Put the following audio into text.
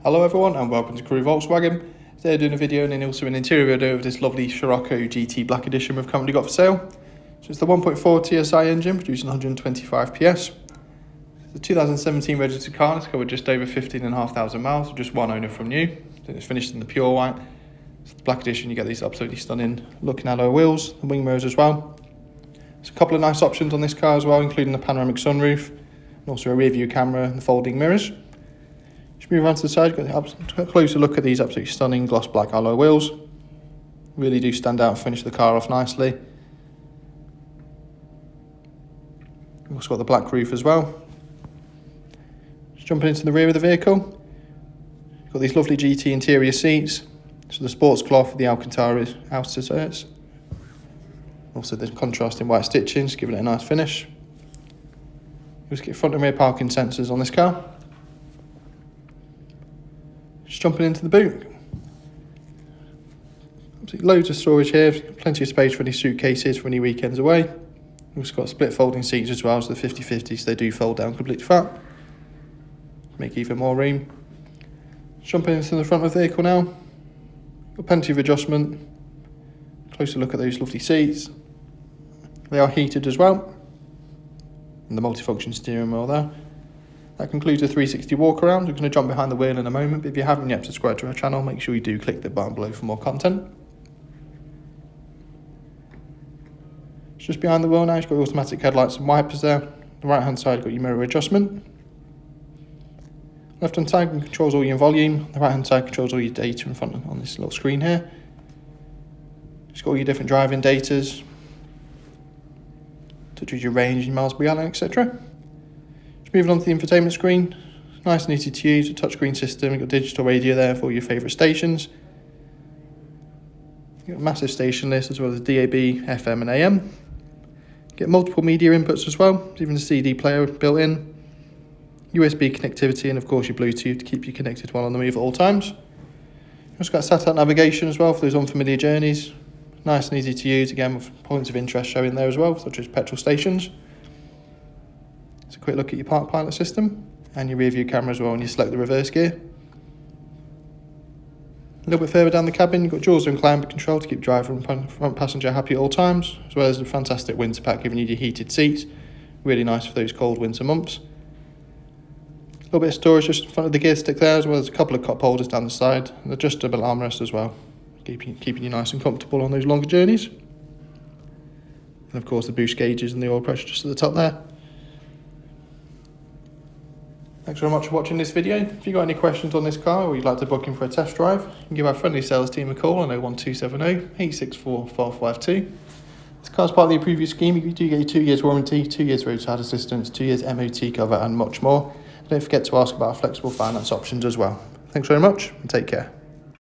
Hello everyone and welcome to Crewe Volkswagen. Today I'm doing a video and then also an interior video of this lovely Scirocco GT Black Edition we've currently got for sale. So it's the 1.4 TSI engine producing 125 PS. It's a 2017 registered car. It's covered just over 15,500 miles, so just one owner from new. It's finished in the pure white. So the Black Edition, you get these absolutely stunning looking alloy wheels, the wing mirrors as well. There's a couple of nice options on this car as well, including the panoramic sunroof and also a rear view camera and the folding mirrors. Just move around to the side, got a closer look at these absolutely stunning gloss black alloy wheels. Really do stand out and finish the car off nicely. We've also got the black roof as well. Just jumping into the rear of the vehicle. Got these lovely GT interior seats. So the sports cloth with the Alcantara outer skirts. Also the contrasting white stitchings, giving it a nice finish. Just get front and rear parking sensors on this car. Just jumping into the boot. Absolutely loads of storage here, plenty of space for any suitcases for any weekends away. We've also got split folding seats as well, so the 50/50, so they do fold down completely flat. Make even more room. Jumping into the front of the vehicle now. Got plenty of adjustment. Closer look at those lovely seats. They are heated as well. And the multifunction steering wheel there. That concludes the 360 walk around. We're going to jump behind the wheel in a moment, but if you haven't yet subscribed to our channel, make sure you do click the button below for more content. Just behind the wheel now, you've got automatic headlights and wipers there. The right hand side, you've got your mirror adjustment. Left hand side controls all your volume. The right hand side controls all your data in front on this little screen here. Just got all your different driving datas, such as your range, your miles per gallon, etc. Moving on to the infotainment screen, nice and easy to use, a touchscreen system. You've got digital radio there for all your favourite stations. You've got a massive station list as well as DAB, FM and AM. You get multiple media inputs as well, there's even a CD player built in. USB connectivity and of course your Bluetooth to keep you connected while on the move at all times. You've also got satellite navigation as well for those unfamiliar journeys. Nice and easy to use, again with points of interest showing there as well, such as petrol stations. So a quick look at your park pilot system and your rear view camera as well when you select the reverse gear. A little bit further down the cabin, you've got jaws and climate control to keep driver and front passenger happy at all times, as well as a fantastic winter pack giving you your heated seats. Really nice for those cold winter months. A little bit of storage just in front of the gear stick there, as well as a couple of cup holders down the side, and adjustable armrest as well, keeping you nice and comfortable on those longer journeys. And of course the boost gauges and the oil pressure just at the top there. Thanks very much for watching this video. If you've got any questions on this car or you'd like to book in for a test drive, you can give our friendly sales team a call on 01270 864 452. This car's part of the Approved Used scheme. You do get your 2 years warranty, 2 years roadside assistance, 2 years MOT cover and much more. Don't forget to ask about our flexible finance options as well. Thanks very much and take care.